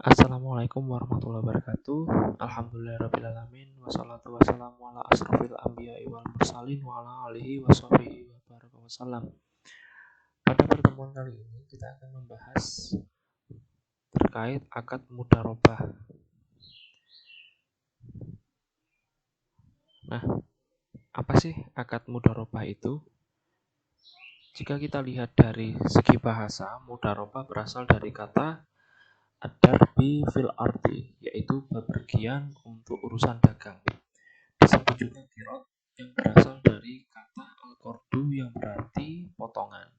Assalamualaikum warahmatullahi wabarakatuh. Alhamdulillahirrabbilalamin. Wassalatu wassalamu ala asrofil anbiya'i wal mursalin wa ala alihi wa sahbihi wa baraka wasallam. Pada pertemuan kali ini kita akan membahas terkait akad mudharabah. Nah, apa sih akad mudharabah itu? Jika kita lihat dari segi bahasa, mudharabah berasal dari kata ad-darbi fil ardi, yaitu bepergian untuk urusan dagang. Disebut juga qirad yang berasal dari kata al-qardu yang berarti potongan,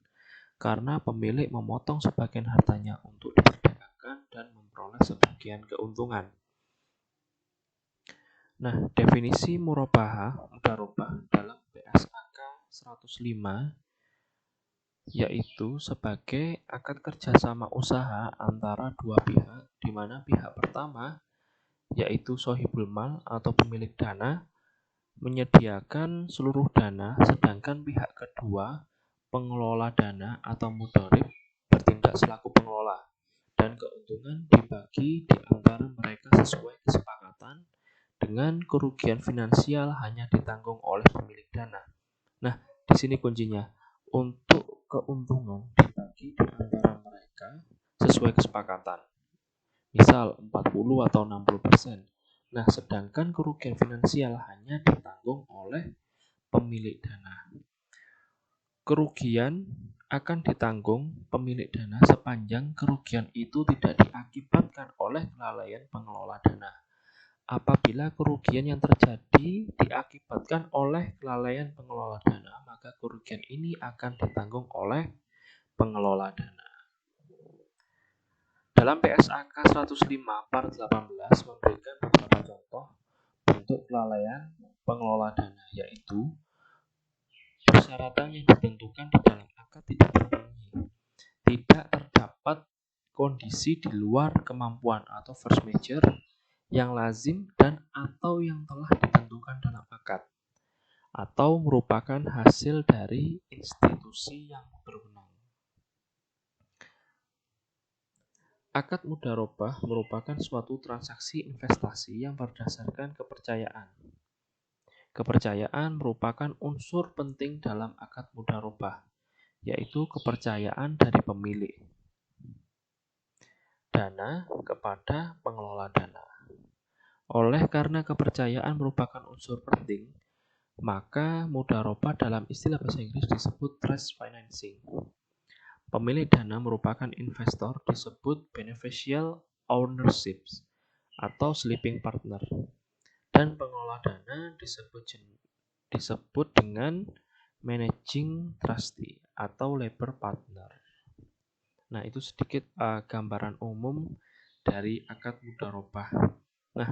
karena pemilik memotong sebagian hartanya untuk diperdagangkan dan memperoleh sebagian keuntungan. Nah, definisi mudharabah dalam PSAK 105 yaitu sebagai akad kerjasama usaha antara dua pihak, di mana pihak pertama yaitu sohibul mal atau pemilik dana menyediakan seluruh dana, sedangkan pihak kedua pengelola dana atau mudharib bertindak selaku pengelola, dan keuntungan dibagi di antara mereka sesuai kesepakatan, dengan kerugian finansial hanya ditanggung oleh pemilik dana. Nah, di sini kuncinya. Untuk keuntungan dibagi di antara mereka sesuai kesepakatan. Misal 40 atau 60%. Nah, sedangkan kerugian finansial hanya ditanggung oleh pemilik dana. Kerugian akan ditanggung pemilik dana sepanjang kerugian itu tidak diakibatkan oleh kelalaian pengelola dana. Apabila kerugian yang terjadi diakibatkan oleh kelalaian pengelola dana, maka kerugian ini akan ditanggung oleh pengelola dana. Dalam PSAK 105 Part 18 memberikan beberapa contoh bentuk kelalaian pengelola dana, yaitu persyaratan yang ditentukan di dalam akad tidak terpenuhi, tidak terdapat kondisi di luar kemampuan atau force majeure yang lazim dan atau yang telah ditentukan dalam akad, atau merupakan hasil dari institusi yang berwenang. Akad mudharabah merupakan suatu transaksi investasi yang berdasarkan kepercayaan. Kepercayaan merupakan unsur penting dalam akad mudharabah, yaitu kepercayaan dari pemilik dana kepada pengelola dana. Oleh karena kepercayaan merupakan unsur penting, maka mudharabah dalam istilah bahasa Inggris disebut trust financing. Pemilik dana merupakan investor disebut beneficial ownership atau sleeping partner, dan pengelola dana disebut dengan managing trustee atau labor partner. Nah, itu sedikit gambaran umum dari akad mudharabah. Nah,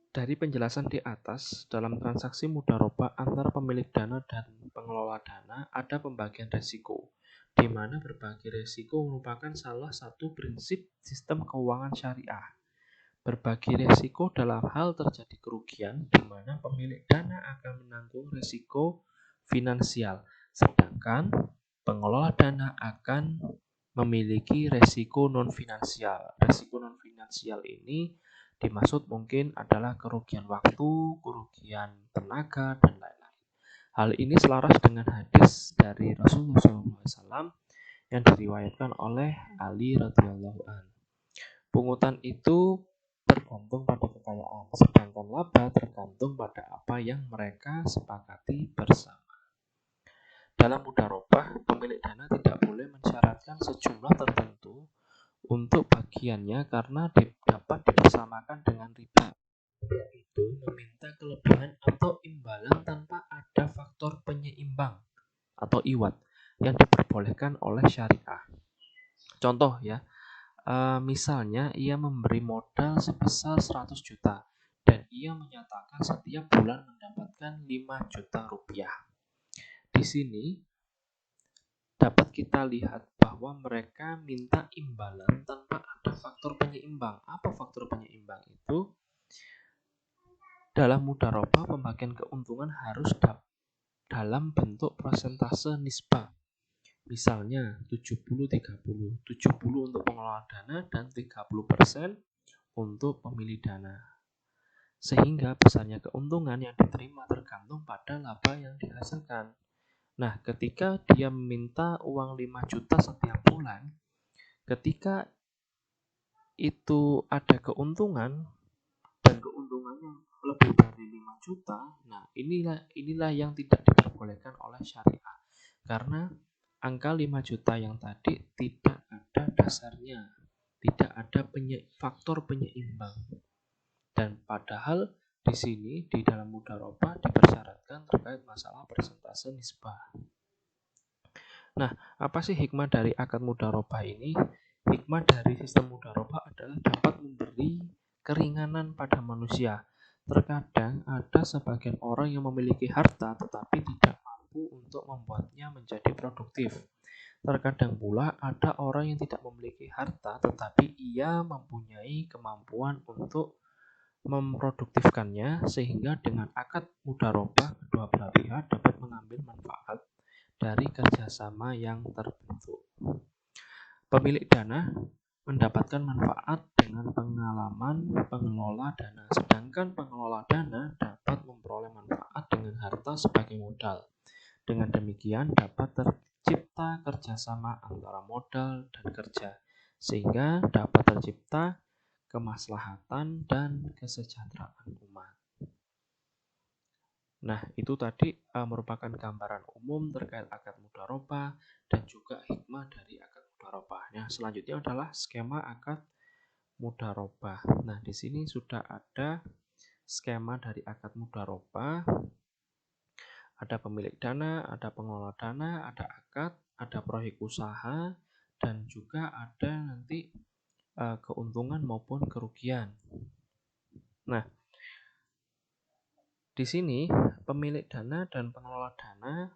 dari penjelasan di atas, dalam transaksi mudharabah antara pemilik dana dan pengelola dana ada pembagian risiko, di mana berbagi risiko merupakan salah satu prinsip sistem keuangan syariah. Berbagi risiko dalam hal terjadi kerugian, di mana pemilik dana akan menanggung risiko finansial, sedangkan pengelola dana akan memiliki risiko non-finansial. Risiko non-finansial ini dimaksud mungkin adalah kerugian waktu, kerugian tenaga, dan lain-lain. Hal ini selaras dengan hadis dari Rasulullah SAW yang diriwayatkan oleh Ali radhiyallahu anhu. Pungutan itu tergantung pada kekayaan, sedangkan laba tergantung pada apa yang mereka sepakati bersama. Dalam mudharabah, pemilik dana tidak boleh mensyaratkan sejumlah tertentu untuk bagiannya karena dapat dipersamakan dengan riba, yaitu meminta kelebihan atau imbalan tanpa ada faktor penyeimbang atau iwat yang diperbolehkan oleh syariah. Contoh ya, misalnya ia memberi modal sebesar 100 juta dan ia menyatakan setiap bulan mendapatkan 5 juta rupiah. Di sini dapat kita lihat bahwa mereka minta imbalan tanpa ada faktor penyeimbang. Apa faktor penyeimbang itu? Dalam mudharabah, pembagian keuntungan harus dalam bentuk persentase nisbah, Misalnya 70-30, 70 untuk pengelola dana dan 30% untuk pemilik dana. Sehingga besarnya keuntungan yang diterima tergantung pada laba yang dihasilkan. Nah, ketika dia meminta uang 5 juta setiap bulan, ketika itu ada keuntungan dan keuntungannya lebih dari 5 juta, nah inilah yang tidak diperbolehkan oleh syariah. Karena angka 5 juta yang tadi tidak ada dasarnya, tidak ada faktor penyeimbang. Dan padahal di sini di dalam mudharabah dipersyaratkan terkait masalah persentase nisbah. Nah, apa sih hikmah dari akad mudharabah ini? Hikmah dari sistem mudharabah adalah dapat memberi keringanan pada manusia. Terkadang ada sebagian orang yang memiliki harta tetapi tidak mampu untuk membuatnya menjadi produktif. Terkadang pula ada orang yang tidak memiliki harta tetapi ia mempunyai kemampuan untuk memproduktifkannya, sehingga dengan akad mudharabah kedua belah pihak dapat mengambil manfaat dari kerjasama yang terbentuk. Pemilik dana mendapatkan manfaat dengan pengalaman pengelola dana, sedangkan pengelola dana dapat memperoleh manfaat dengan harta sebagai modal. Dengan demikian dapat tercipta kerjasama antara modal dan kerja, sehingga dapat tercipta kemaslahatan dan kesejahteraan umat. Nah, itu tadi merupakan gambaran umum terkait akad mudharabah dan juga hikmah dari akad mudharabah. Nah, selanjutnya adalah skema akad mudharabah. Nah, di sini sudah ada skema dari akad mudharabah. Ada pemilik dana, ada pengelola dana, ada akad, ada proyek usaha, dan juga ada nanti keuntungan maupun kerugian. Nah, di sini pemilik dana dan pengelola dana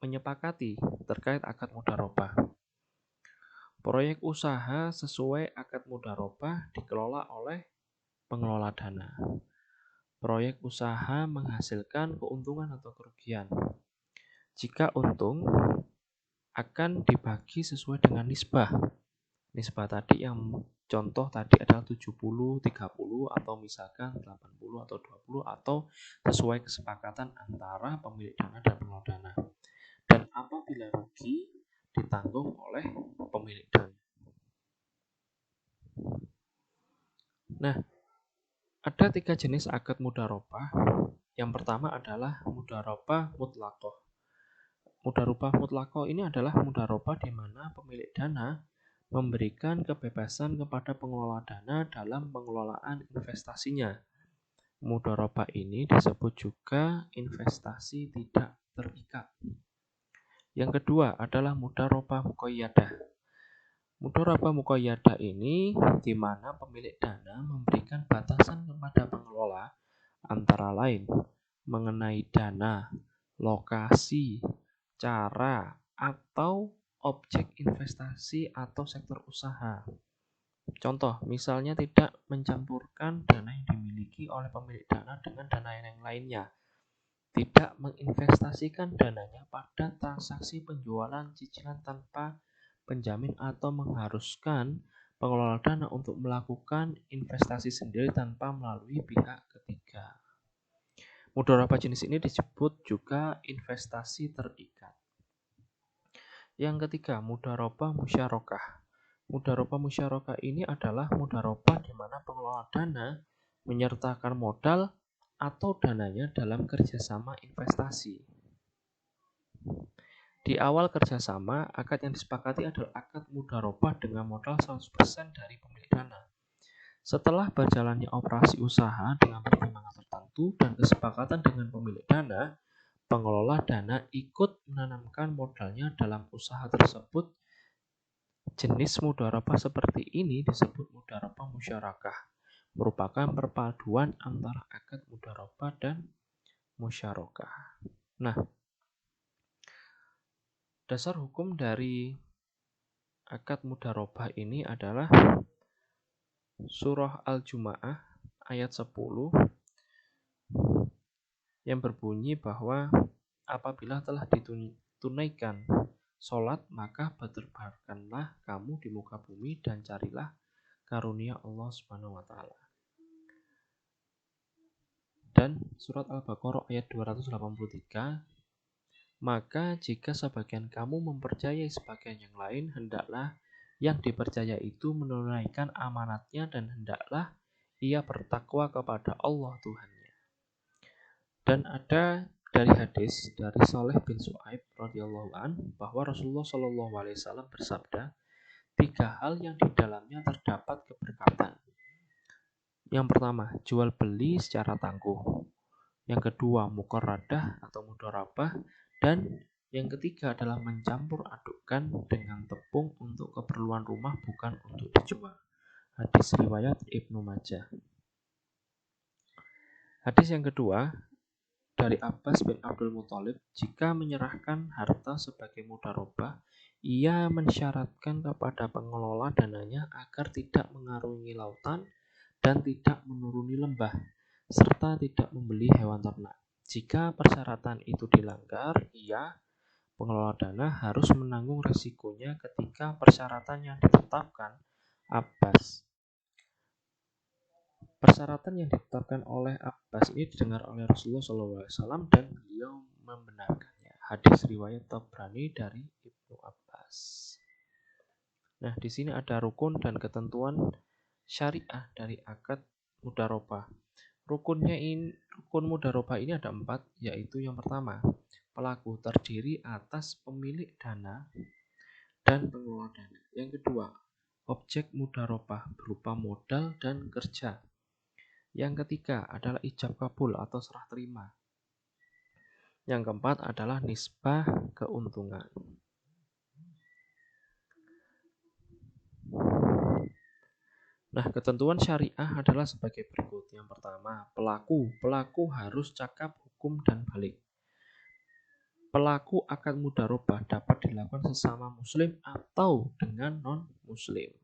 menyepakati terkait akad mudharabah. Proyek usaha sesuai akad mudharabah dikelola oleh pengelola dana. Proyek usaha menghasilkan keuntungan atau kerugian. Jika untung, akan dibagi sesuai dengan nisbah. Nisbah tadi yang contoh tadi adalah 70-30 atau misalkan 80 atau 20 atau sesuai kesepakatan antara pemilik dana dan pengelola dana. Dan apabila rugi ditanggung oleh pemilik dana. Nah, ada 3 jenis akad mudharabah. Yang pertama adalah mudharabah mutlaqah. Mudharabah mutlaqah ini adalah mudharabah di mana pemilik dana memberikan kebebasan kepada pengelola dana dalam pengelolaan investasinya. Mudharabah ini disebut juga investasi tidak terikat. Yang kedua adalah mudharabah muqayyadah. Mudharabah muqayyadah ini di mana pemilik dana memberikan batasan kepada pengelola antara lain mengenai dana, lokasi, cara, atau objek investasi atau sektor usaha. Contoh, misalnya tidak mencampurkan dana yang dimiliki oleh pemilik dana dengan dana yang lainnya. Tidak menginvestasikan dananya pada transaksi penjualan cicilan tanpa penjamin atau mengharuskan pengelola dana untuk melakukan investasi sendiri tanpa melalui pihak ketiga. Mudharabah jenis ini disebut juga investasi terikat. Yang ketiga, mudharabah musyarakah. Mudharabah musyarakah ini adalah mudharabah di mana pengelola dana menyertakan modal atau dananya dalam kerjasama investasi. Di awal kerjasama, akad yang disepakati adalah akad mudharabah dengan modal 100% dari pemilik dana. Setelah berjalannya operasi usaha dengan pertimbangan tertentu dan kesepakatan dengan pemilik dana, pengelola dana ikut menanamkan modalnya dalam usaha tersebut. Jenis mudharabah seperti ini disebut mudharabah musyarakah, merupakan perpaduan antara akad mudharabah dan musyarakah. Nah, dasar hukum dari akad mudharabah ini adalah Surah Al-Jumu'ah ayat 10 yang berbunyi bahwa apabila telah ditunaikan sholat, maka bertebarkanlah kamu di muka bumi dan carilah karunia Allah Subhanahu wa taala. Dan surat Al-Baqarah ayat 283, maka jika sebagian kamu mempercayai sebagian yang lain, hendaklah yang dipercaya itu menunaikan amanatnya dan hendaklah ia bertakwa kepada Allah Tuhannya. Dan ada dari hadis dari Saleh bin Su'aib radhiyallahu an bahwa Rasulullah Shallallahu alaihi wasallam bersabda, 3 hal yang di dalamnya terdapat keberkatan. Yang pertama, jual beli secara tangguh. Yang kedua, muqarradah atau mudharabah, dan yang ketiga adalah mencampur adukkan dengan tepung untuk keperluan rumah bukan untuk dijual. Hadis riwayat Ibnu Majah. Hadis yang kedua dari Abbas bin Abdul Muthalib, jika menyerahkan harta sebagai mudharabah, ia mensyaratkan kepada pengelola dananya agar tidak mengarungi lautan dan tidak menuruni lembah, serta tidak membeli hewan ternak. Jika persyaratan itu dilanggar, pengelola dana harus menanggung risikonya ketika persyaratan yang ditetapkan Abbas. Persyaratan yang ditetapkan oleh Abbas ini didengar oleh Rasulullah SAW dan beliau membenarkannya. Hadis riwayat Tabrani dari Ibnu Abbas. Nah, di sini ada rukun dan ketentuan syariah dari akad mudharabah. Rukun mudharabah ini ada 4, yaitu yang pertama, pelaku terdiri atas pemilik dana dan pengelola dana. Yang kedua, objek mudharabah berupa modal dan kerja. Yang ketiga adalah ijab kabul atau serah terima. Yang keempat adalah nisbah keuntungan. Nah, ketentuan syariah adalah sebagai berikut. Yang pertama, pelaku harus cakap hukum dan balik. Pelaku akad mudharabah dapat dilakukan sesama muslim atau dengan non-muslim.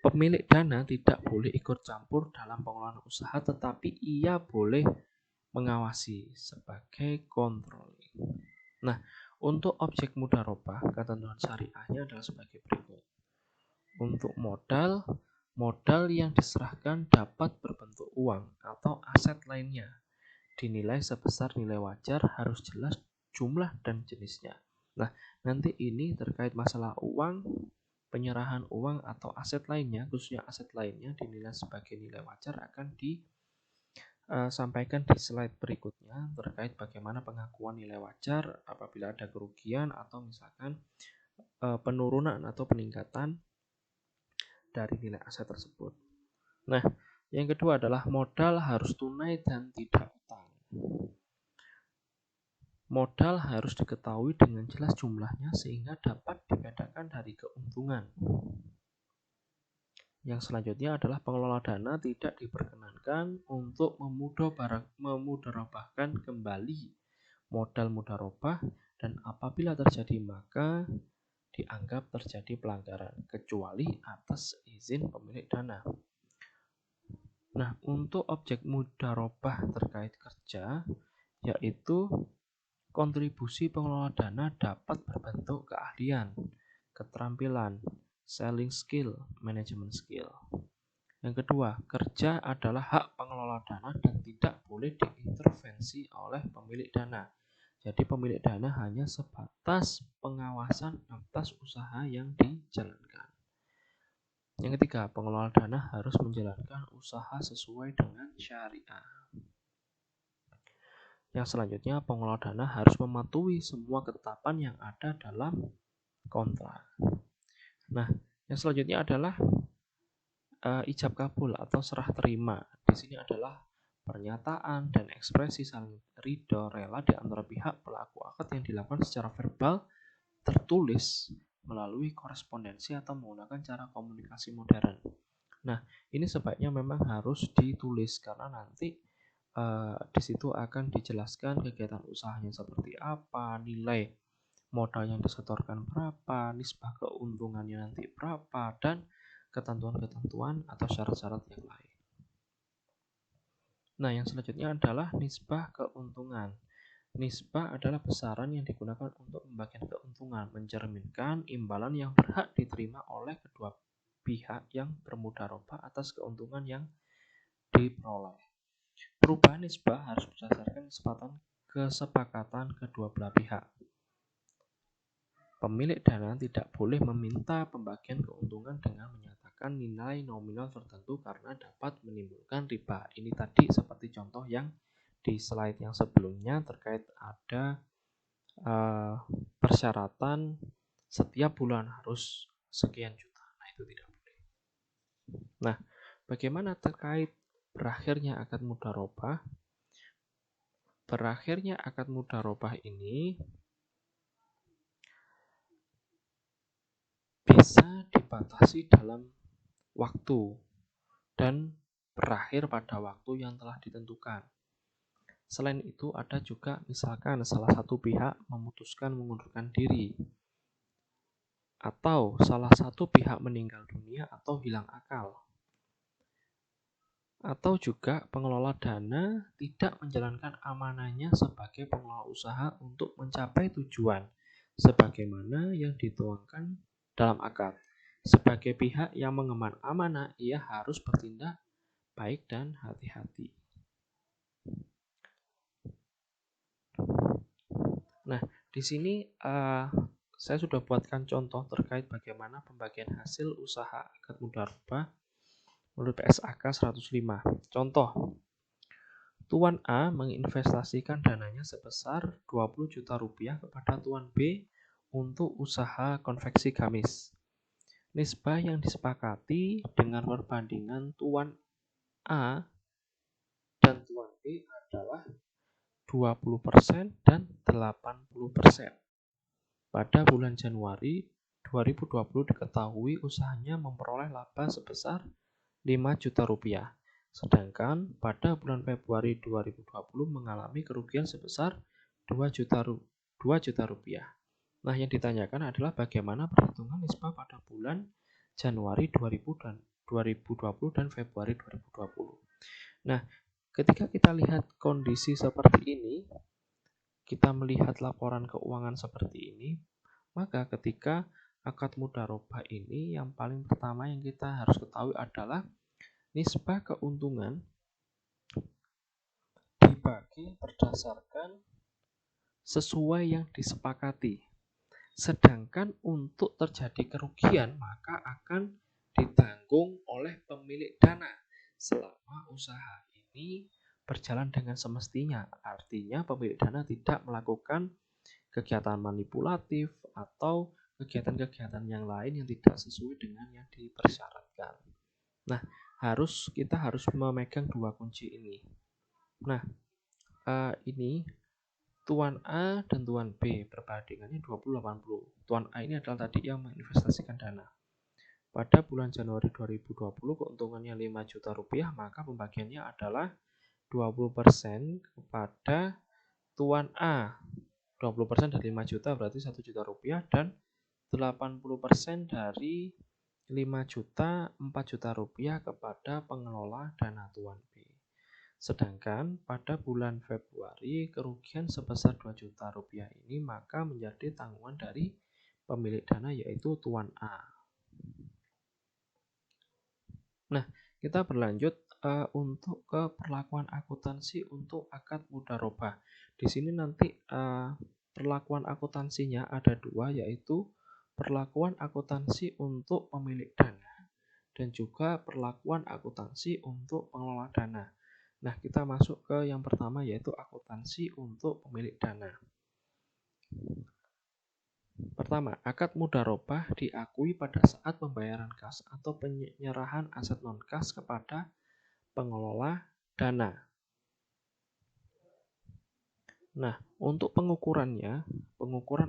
Pemilik dana tidak boleh ikut campur dalam pengelolaan usaha, tetapi ia boleh mengawasi sebagai controlling. Nah, untuk objek mudharabah, ketentuan syariahnya adalah sebagai berikut. Untuk modal yang diserahkan dapat berbentuk uang atau aset lainnya. Dinilai sebesar nilai wajar, harus jelas jumlah dan jenisnya. Nah, nanti ini terkait masalah uang, penyerahan uang atau aset lainnya, khususnya aset lainnya dinilai sebagai nilai wajar akan disampaikan di slide berikutnya terkait bagaimana pengakuan nilai wajar apabila ada kerugian atau misalkan penurunan atau peningkatan dari nilai aset tersebut. Nah, yang kedua adalah modal harus tunai dan tidak utang. Modal harus diketahui dengan jelas jumlahnya sehingga dapat dibedakan dari keuntungan. Yang selanjutnya adalah pengelola dana tidak diperkenankan untuk memudharabahkan kembali modal mudharabah, dan apabila terjadi maka dianggap terjadi pelanggaran kecuali atas izin pemilik dana. Nah, untuk objek mudharabah terkait kerja, yaitu kontribusi pengelola dana dapat berbentuk keahlian, keterampilan, selling skill, management skill. Yang kedua, kerja adalah hak pengelola dana dan tidak boleh diintervensi oleh pemilik dana. Jadi pemilik dana hanya sebatas pengawasan atas usaha yang dijalankan. Yang ketiga, pengelola dana harus menjalankan usaha sesuai dengan syariah. Yang selanjutnya, pengelola dana harus mematuhi semua ketetapan yang ada dalam kontrak. Nah, yang selanjutnya adalah ijab kabul atau serah terima. Di sini adalah pernyataan dan ekspresi saling ridho rela di antara pihak pelaku akad yang dilakukan secara verbal, tertulis, melalui korespondensi atau menggunakan cara komunikasi modern. Nah, ini sebaiknya memang harus ditulis karena nanti di situ akan dijelaskan kegiatan usahanya seperti apa, nilai modal yang disetorkan berapa, nisbah keuntungannya nanti berapa, dan ketentuan-ketentuan atau syarat-syarat yang lain. Nah, yang selanjutnya adalah nisbah keuntungan. Nisbah adalah besaran yang digunakan untuk pembagian keuntungan, mencerminkan imbalan yang berhak diterima oleh kedua pihak yang bermudharabah atas keuntungan yang diperoleh. Perubahan nisbah harus berdasarkan kesepakatan kedua belah pihak. Pemilik dana tidak boleh meminta pembagian keuntungan dengan menyatakan nilai nominal tertentu karena dapat menimbulkan riba. Ini tadi seperti contoh yang di slide yang sebelumnya terkait ada persyaratan setiap bulan harus sekian juta. Nah, itu tidak boleh. Nah, bagaimana terkait berakhirnya akad mudharabah? Berakhirnya akad mudharabah ini bisa dibatasi dalam waktu dan berakhir pada waktu yang telah ditentukan. Selain itu, ada juga misalkan salah satu pihak memutuskan mengundurkan diri, atau salah satu pihak meninggal dunia atau hilang akal, atau juga pengelola dana tidak menjalankan amanahnya sebagai pengelola usaha untuk mencapai tujuan sebagaimana yang dituangkan dalam akad. Sebagai pihak yang mengemban amanah, ia harus bertindak baik dan hati-hati. Nah, di sini saya sudah buatkan contoh terkait bagaimana pembagian hasil usaha akad mudharabah menurut PSAK 105. Contoh, Tuan A menginvestasikan dananya sebesar 20 juta rupiah kepada Tuan B untuk usaha konveksi gamis. Nisbah yang disepakati dengan perbandingan Tuan A dan Tuan B adalah 20% dan 80%. Pada bulan Januari 2020 diketahui usahanya memperoleh laba sebesar 5 juta rupiah. Sedangkan pada bulan Februari 2020 mengalami kerugian sebesar 2 juta rupiah. Nah, yang ditanyakan adalah bagaimana perhitungan nisbah pada bulan Januari 2020 dan Februari 2020. Nah, ketika kita lihat kondisi seperti ini, kita melihat laporan keuangan seperti ini, maka ketika akad mudharabah ini yang paling pertama yang kita harus ketahui adalah nisbah keuntungan dibagi berdasarkan sesuai yang disepakati. Sedangkan untuk terjadi kerugian maka akan ditanggung oleh pemilik dana selama usaha ini berjalan dengan semestinya. Artinya pemilik dana tidak melakukan kegiatan manipulatif atau kegiatan-kegiatan yang lain yang tidak sesuai dengan yang dipersyaratkan. Nah, kita harus memegang dua kunci ini. Nah, ini Tuan A dan Tuan B perbandingannya 20-80. Tuan A ini adalah tadi yang menginvestasikan dana. Pada bulan Januari 2020 keuntungannya 5 juta rupiah, maka pembagiannya adalah 20% kepada Tuan A. 20% dari 5 juta berarti 1 juta rupiah, dan 80% dari 5 juta 4 juta rupiah kepada pengelola dana Tuan B. Sedangkan pada bulan Februari kerugian sebesar 2 juta rupiah ini maka menjadi tanggungan dari pemilik dana yaitu Tuan A. Nah, kita berlanjut untuk ke perlakuan akuntansi untuk akad mudharabah. Di sini nanti perlakuan akuntansinya ada dua, yaitu perlakuan akuntansi untuk pemilik dana dan juga perlakuan akuntansi untuk pengelola dana. Nah, kita masuk ke yang pertama yaitu akuntansi untuk pemilik dana. Pertama, akad mudharabah diakui pada saat pembayaran kas atau penyerahan aset non-kas kepada pengelola dana. Nah, untuk pengukuran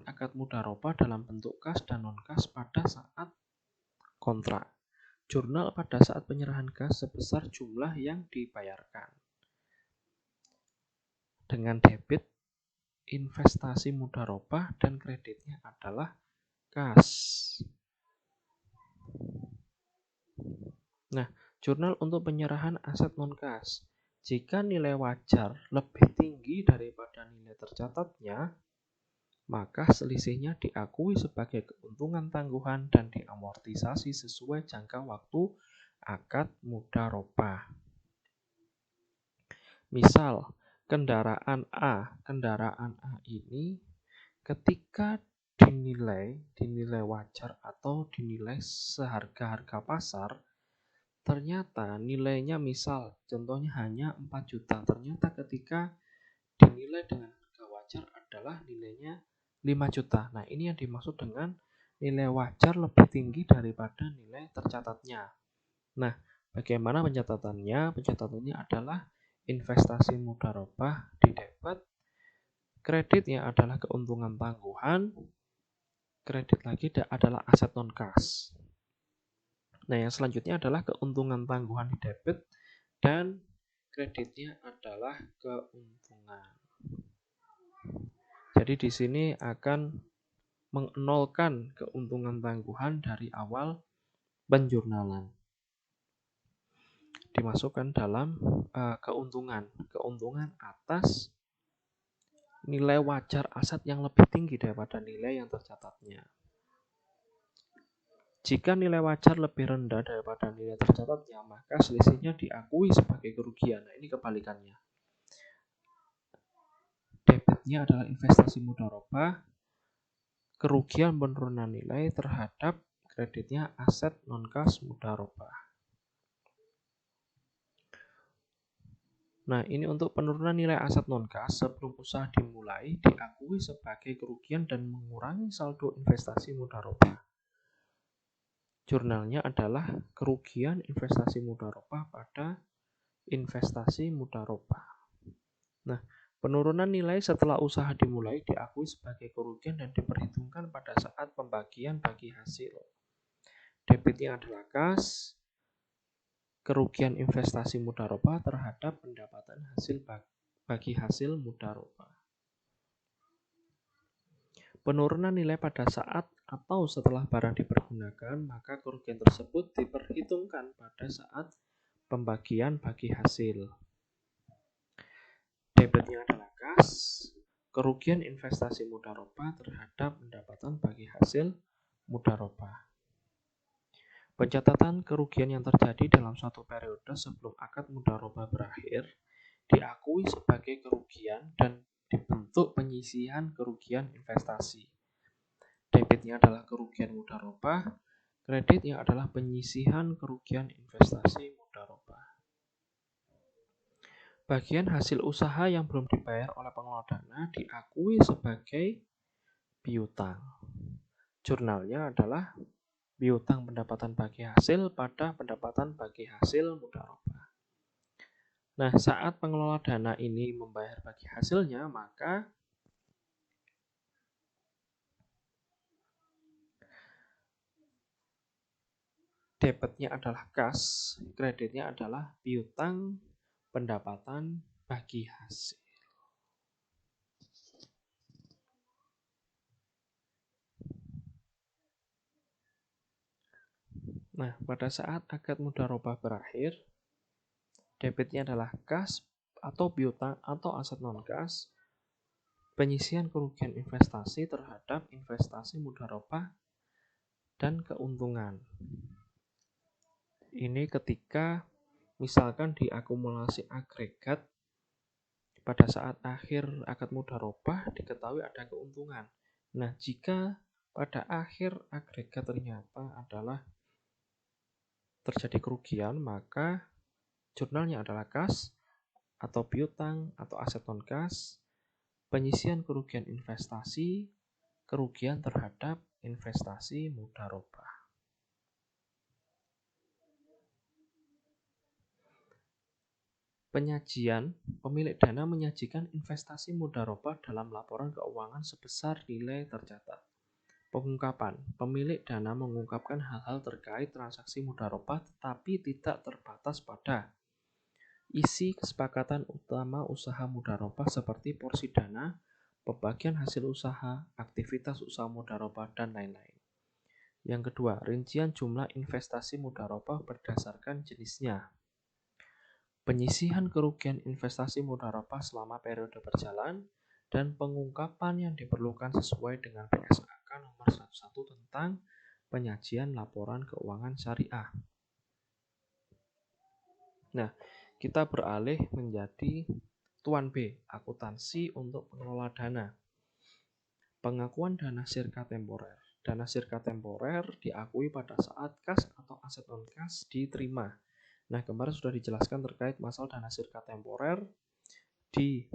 akad mudharabah dalam bentuk kas dan non-kas pada saat kontrak. Jurnal pada saat penyerahan kas sebesar jumlah yang dibayarkan. Dengan debit investasi mudharabah dan kreditnya adalah kas. Nah, jurnal untuk penyerahan aset non-kas. Jika nilai wajar lebih tinggi daripada nilai tercatatnya, maka selisihnya diakui sebagai keuntungan tangguhan dan diamortisasi sesuai jangka waktu akad mudharabah. Misal, kendaraan A ini ketika dinilai wajar atau dinilai seharga-harga pasar, ternyata nilainya misal contohnya hanya 4 juta. Ternyata ketika dinilai dengan harga wajar adalah nilainya 5 juta. Nah, ini yang dimaksud dengan nilai wajar lebih tinggi daripada nilai tercatatnya. Nah, bagaimana pencatatannya? Pencatatannya adalah investasi mudharabah di debit, kreditnya adalah keuntungan tangguhan, kredit lagi adalah aset non-kas. Nah, yang selanjutnya adalah keuntungan tangguhan di debit dan kreditnya adalah keuntungan. Jadi di sini akan menolkan keuntungan tangguhan dari awal penjurnalan. Dimasukkan dalam keuntungan atas nilai wajar aset yang lebih tinggi daripada nilai yang tercatatnya. Jika nilai wajar lebih rendah daripada nilai tercatatnya, maka selisihnya diakui sebagai kerugian. Nah, ini kebalikannya. Debitnya adalah investasi mudharabah, kerugian penurunan nilai terhadap kreditnya aset non-kas mudharabah. Nah, ini untuk penurunan nilai aset non-kas sebelum usaha dimulai diakui sebagai kerugian dan mengurangi saldo investasi mudharabah. Jurnalnya adalah kerugian investasi mudharabah pada investasi mudharabah. Nah, penurunan nilai setelah usaha dimulai diakui sebagai kerugian dan diperhitungkan pada saat pembagian bagi hasil. Debitnya adalah kas, kerugian investasi mudharabah terhadap pendapatan hasil bagi hasil mudharabah. Penurunan nilai pada saat atau setelah barang dipergunakan, maka kerugian tersebut diperhitungkan pada saat pembagian bagi hasil. Debitnya adalah kas, kerugian investasi mudharabah terhadap pendapatan bagi hasil mudharabah. Pencatatan kerugian yang terjadi dalam suatu periode sebelum akad mudharabah berakhir diakui sebagai kerugian dan dibentuk penyisihan kerugian investasi. Debitnya adalah kerugian mudharabah, kreditnya adalah penyisihan kerugian investasi mudharabah. Bagian hasil usaha yang belum dibayar oleh pengelola dana diakui sebagai piutang. Jurnalnya adalah piutang pendapatan bagi hasil pada pendapatan bagi hasil mudharabah. Nah, saat pengelola dana ini membayar bagi hasilnya, maka debitnya adalah kas, kreditnya adalah piutang pendapatan bagi hasil. Nah, pada saat akad mudharabah berakhir, debitnya adalah kas atau piutang atau aset non-kas, penyisihan kerugian investasi terhadap investasi mudharabah dan keuntungan. Ini ketika misalkan diakumulasi agregat pada saat akhir akad mudharabah diketahui ada keuntungan. Nah, jika pada akhir agregat ternyata adalah terjadi kerugian, maka jurnalnya adalah kas atau piutang atau aset non-kas, penyisihan kerugian investasi, kerugian terhadap investasi mudharabah. Penyajian, pemilik dana menyajikan investasi mudharabah dalam laporan keuangan sebesar nilai tercatat. Pengungkapan, pemilik dana mengungkapkan hal-hal terkait transaksi mudharabah tetapi tidak terbatas pada isi kesepakatan utama usaha mudharabah seperti porsi dana, pembagian hasil usaha, aktivitas usaha mudharabah, dan lain-lain. Yang kedua, rincian jumlah investasi mudharabah berdasarkan jenisnya. penyisihan kerugian investasi mudharabah selama periode berjalan, dan pengungkapan yang diperlukan sesuai dengan PSAK nomor 11 tentang penyajian laporan keuangan syariah. Nah, kita beralih menjadi tuan B, akuntansi untuk pengelola dana. Pengakuan dana sirka temporer. Dana sirka temporer diakui pada saat kas atau aset non-kas diterima. Nah, kemarin sudah dijelaskan terkait masalah dana sirka temporer di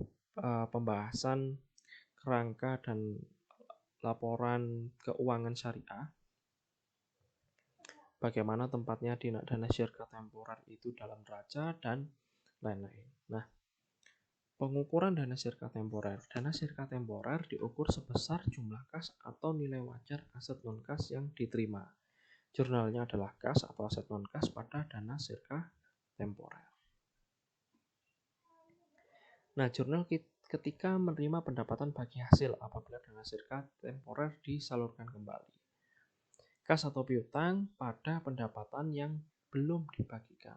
pembahasan kerangka dan laporan keuangan syariah. Bagaimana tempatnya di dana sirka temporer itu dalam neraca dan lain-lain. Nah, pengukuran dana sirka temporer. Dana sirka temporer diukur sebesar jumlah kas atau nilai wajar aset non-kas yang diterima. Jurnalnya adalah kas atau aset non-kas pada dana sirka temporer. Nah, jurnal ketika menerima pendapatan bagi hasil apabila dana sirka temporer disalurkan kembali. Kas atau piutang pada pendapatan yang belum dibagikan.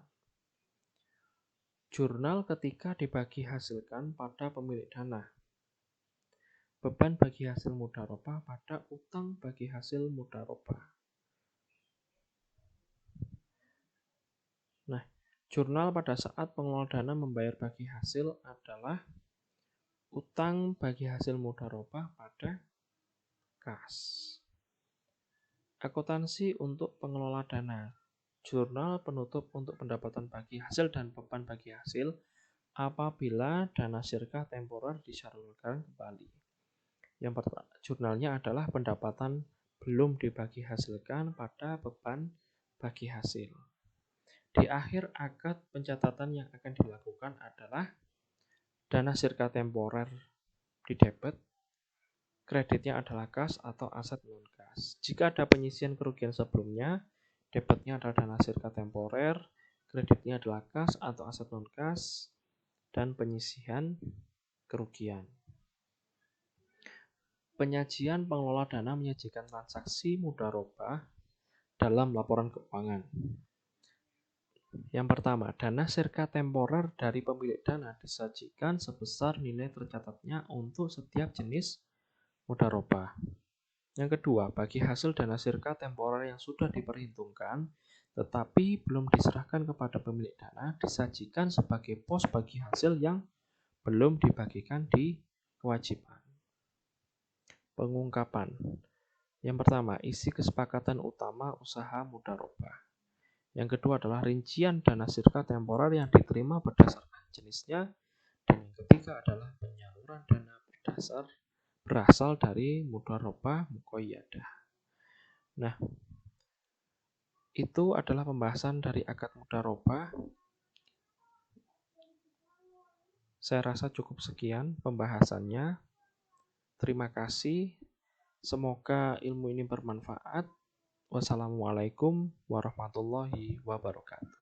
Jurnal ketika dibagi hasilkan pada pemilik dana. Beban bagi hasil mudharabah pada utang bagi hasil mudharabah. Nah, jurnal pada saat pengelola dana membayar bagi hasil adalah utang bagi hasil mudharabah pada kas. Akuntansi untuk pengelola dana. Jurnal penutup untuk pendapatan bagi hasil dan beban bagi hasil apabila dana sirka temporer disalurkan kembali. Yang pertama, jurnalnya adalah pendapatan belum dibagi hasilkan pada beban bagi hasil. Di akhir akad pencatatan yang akan dilakukan adalah dana sirka temporer di debit, kreditnya adalah kas atau aset non-kas. Jika ada penyisian kerugian sebelumnya, debitnya adalah dana sirka temporer, kreditnya adalah kas atau aset non-kas, dan penyisihan kerugian. Penyajian pengelola dana menyajikan transaksi mudharabah dalam laporan keuangan. Yang pertama, dana sirka temporer dari pemilik dana disajikan sebesar nilai tercatatnya untuk setiap jenis mudharabah. Yang kedua, bagi hasil dana sirka temporer yang sudah diperhitungkan tetapi belum diserahkan kepada pemilik dana disajikan sebagai pos bagi hasil yang belum dibagikan di kewajiban. Pengungkapan. Yang pertama, isi kesepakatan utama usaha mudharabah. Yang kedua adalah rincian dana sirka temporer yang diterima berdasarkan jenisnya. Dan yang ketiga adalah penyaluran dana berasal dari mudharabah muqayyadah. Nah, itu adalah pembahasan dari akad mudharabah. Saya rasa cukup sekian pembahasannya. Terima kasih. Semoga ilmu ini bermanfaat. Wassalamualaikum warahmatullahi wabarakatuh.